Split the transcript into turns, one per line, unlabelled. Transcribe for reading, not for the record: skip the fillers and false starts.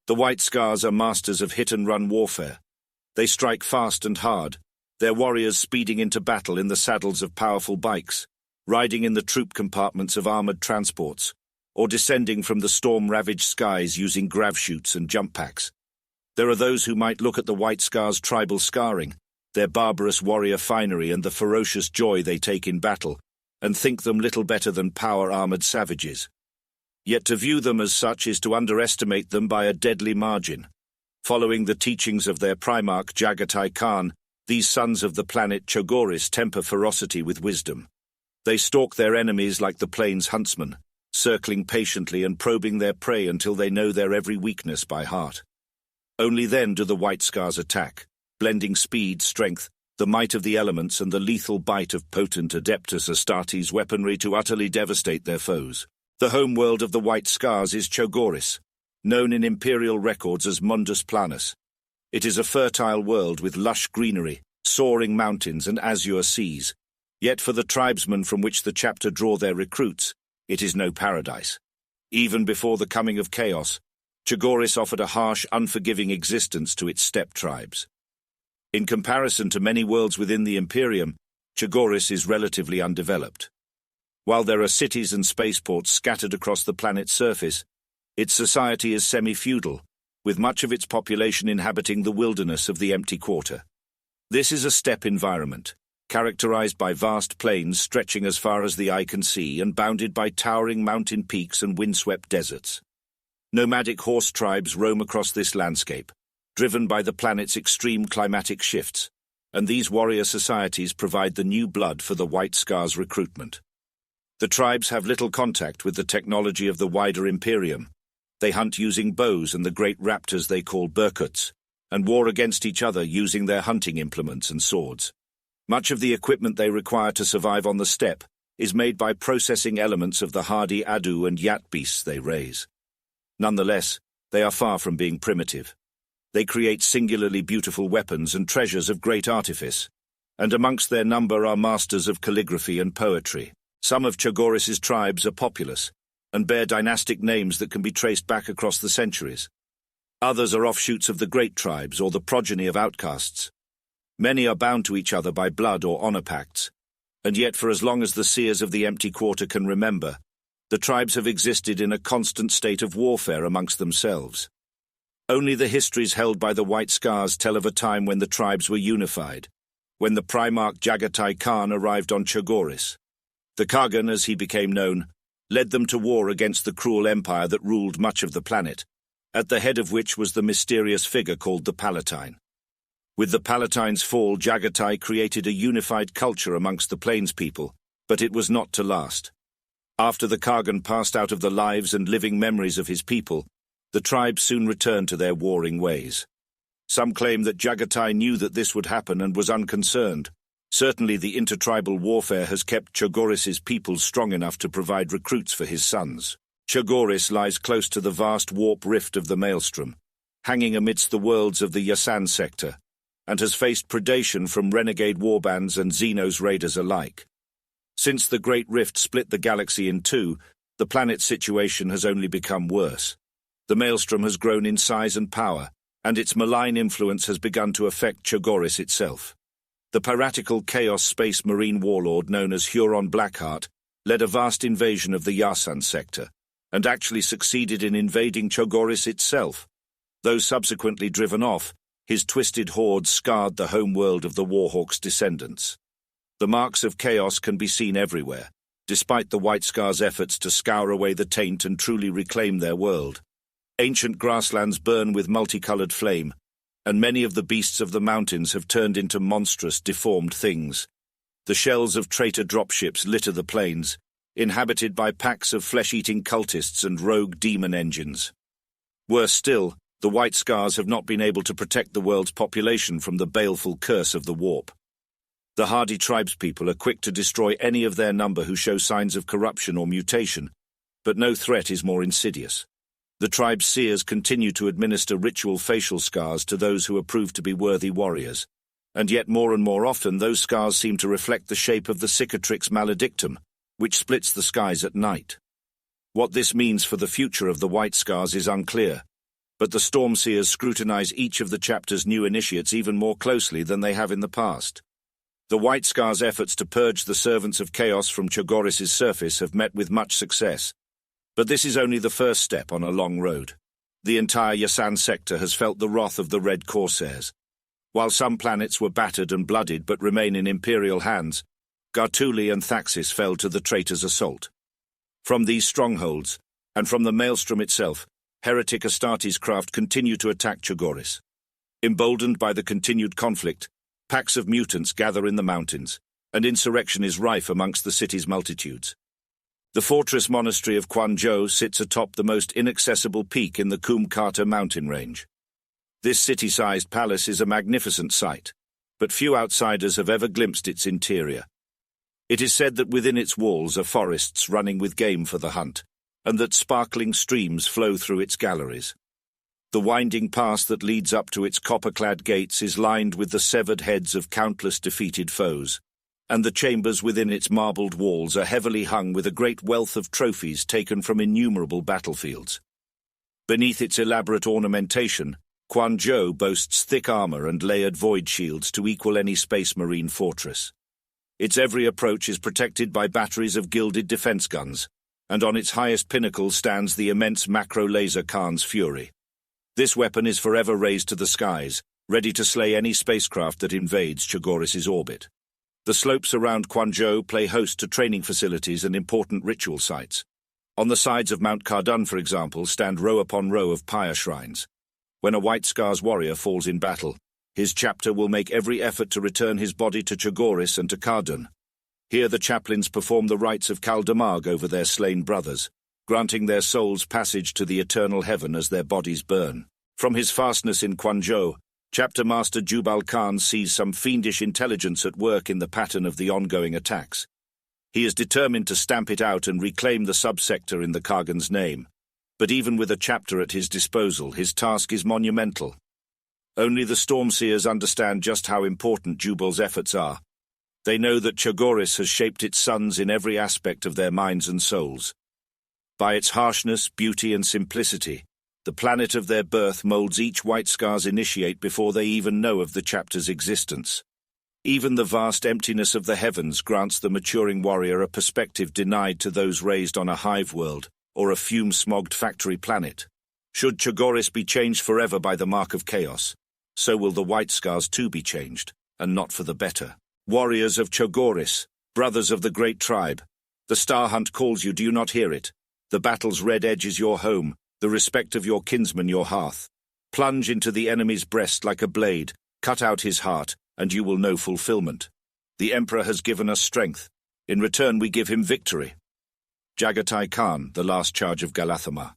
The White Scars are masters of hit-and-run warfare. They strike fast and hard, their warriors speeding into battle in the saddles of powerful bikes, riding in the troop compartments of armored transports, or descending from the storm-ravaged skies using grav chutes and jump packs. There are those who might look at the White Scars' tribal scarring, their barbarous warrior finery and the ferocious joy they take in battle, and think them little better than power-armored savages. Yet to view them as such is to underestimate them by a deadly margin. Following the teachings of their primarch Jagatai Khan, these sons of the planet Chogoris temper ferocity with wisdom. They stalk their enemies like the plains huntsman, circling patiently and probing their prey until they know their every weakness by heart. Only then do the White Scars attack, blending speed, strength, the might of the elements and the lethal bite of potent Adeptus Astartes weaponry to utterly devastate their foes. The homeworld of the White Scars is Chogoris, known in imperial records as Mundus Planus. It is a fertile world with lush greenery, soaring mountains and azure seas. Yet for the tribesmen from which the chapter draw their recruits, it is no paradise. Even before the coming of chaos, Chogoris offered a harsh, unforgiving existence to its steppe tribes. In comparison to many worlds within the Imperium, Chogoris is relatively undeveloped. While there are cities and spaceports scattered across the planet's surface, its society is semi-feudal, with much of its population inhabiting the wilderness of the Empty Quarter. This is a steppe environment, characterized by vast plains stretching as far as the eye can see and bounded by towering mountain peaks and windswept deserts. Nomadic horse tribes roam across this landscape, driven by the planet's extreme climatic shifts, and these warrior societies provide the new blood for the White Scars' recruitment. The tribes have little contact with the technology of the wider Imperium. They hunt using bows and the great raptors they call Berkuts, and war against each other using their hunting implements and swords. Much of the equipment they require to survive on the steppe is made by processing elements of the hardy Adu and Yat beasts they raise. Nonetheless, they are far from being primitive. They create singularly beautiful weapons and treasures of great artifice, and amongst their number are masters of calligraphy and poetry. Some of Chogoris's tribes are populous, and bear dynastic names that can be traced back across the centuries. Others are offshoots of the great tribes or the progeny of outcasts. Many are bound to each other by blood or honor pacts, and yet for as long as the seers of the Empty Quarter can remember, the tribes have existed in a constant state of warfare amongst themselves. Only the histories held by the White Scars tell of a time when the tribes were unified, when the primarch Jagatai Khan arrived on Chogoris. The Kagan, as he became known, led them to war against the cruel empire that ruled much of the planet, at the head of which was the mysterious figure called the Palatine. With the Palatine's fall, Jagatai created a unified culture amongst the plains people, but it was not to last. After the Kagan passed out of the lives and living memories of his people, the tribe soon returned to their warring ways. Some claim that Jagatai knew that this would happen and was unconcerned. Certainly the intertribal warfare has kept Chogoris's people strong enough to provide recruits for his sons. Chogoris lies close to the vast warp rift of the Maelstrom, hanging amidst the worlds of the Yasan sector, and has faced predation from renegade warbands and Xenos raiders alike. Since the Great Rift split the galaxy in two, the planet's situation has only become worse. The Maelstrom has grown in size and power, and its malign influence has begun to affect Chogoris itself. The piratical Chaos Space Marine warlord known as Huron Blackheart led a vast invasion of the Yasan sector, and actually succeeded in invading Chogoris itself. Though subsequently driven off, his twisted hordes scarred the homeworld of the Warhawk's descendants. The marks of chaos can be seen everywhere, despite the White Scars' efforts to scour away the taint and truly reclaim their world. Ancient grasslands burn with multicolored flame, and many of the beasts of the mountains have turned into monstrous, deformed things. The shells of traitor dropships litter the plains, inhabited by packs of flesh-eating cultists and rogue demon engines. Worse still, the White Scars have not been able to protect the world's population from the baleful curse of the warp. The hardy tribespeople are quick to destroy any of their number who show signs of corruption or mutation, but no threat is more insidious. The tribe's seers continue to administer ritual facial scars to those who are proved to be worthy warriors, and yet more and more often those scars seem to reflect the shape of the cicatrix maledictum, which splits the skies at night. What this means for the future of the White Scars is unclear, But the Stormseers scrutinize each of the chapter's new initiates even more closely than they have in the past. The White Scar's efforts to purge the servants of chaos from Chogoris' surface have met with much success. But this is only the first step on a long road. The entire Yasan sector has felt the wrath of the Red Corsairs. While some planets were battered and bloodied but remain in Imperial hands, Gartuli and Thaxis fell to the traitors' assault. From these strongholds, and from the Maelstrom itself, heretic Astartes craft continue to attack Chogoris. Emboldened by the continued conflict, packs of mutants gather in the mountains, and insurrection is rife amongst the city's multitudes. The fortress monastery of Quanzhou sits atop the most inaccessible peak in the Kumkata mountain range. This city-sized palace is a magnificent sight, but few outsiders have ever glimpsed its interior. It is said that within its walls are forests running with game for the hunt, and that sparkling streams flow through its galleries. The winding pass that leads up to its copper-clad gates is lined with the severed heads of countless defeated foes, and the chambers within its marbled walls are heavily hung with a great wealth of trophies taken from innumerable battlefields. Beneath its elaborate ornamentation, Quanzhou boasts thick armor and layered void shields to equal any space marine fortress. Its every approach is protected by batteries of gilded defense guns, and on its highest pinnacle stands the immense macro-laser Khan's Fury. This weapon is forever raised to the skies, ready to slay any spacecraft that invades Chogoris' orbit. The slopes around Quanzhou play host to training facilities and important ritual sites. On the sides of Mount Cardun, for example, stand row upon row of pyre shrines. When a White Scar's warrior falls in battle, his chapter will make every effort to return his body to Chogoris and to Cardun. Here the chaplains perform the rites of Kaldamag over their slain brothers, granting their souls passage to the eternal heaven as their bodies burn. From his fastness in Quanzhou, Chapter Master Jubal Khan sees some fiendish intelligence at work in the pattern of the ongoing attacks. He is determined to stamp it out and reclaim the subsector in the Kagan's name. But even with a chapter at his disposal, his task is monumental. Only the Stormseers understand just how important Jubal's efforts are. They know that Chogoris has shaped its sons in every aspect of their minds and souls. By its harshness, beauty, and simplicity, the planet of their birth molds each White Scar's initiate before they even know of the chapter's existence. Even the vast emptiness of the heavens grants the maturing warrior a perspective denied to those raised on a hive world or a fume-smogged factory planet. Should Chogoris be changed forever by the mark of chaos, so will the White Scars too be changed, and not for the better. Warriors of Chogoris, brothers of the great tribe, the Star Hunt calls you, do you not hear it? The battle's red edge is your home, the respect of your kinsman your hearth. Plunge into the enemy's breast like a blade, cut out his heart, and you will know fulfillment. The Emperor has given us strength. In return we give him victory. Jagatai Khan, the last charge of Galathama.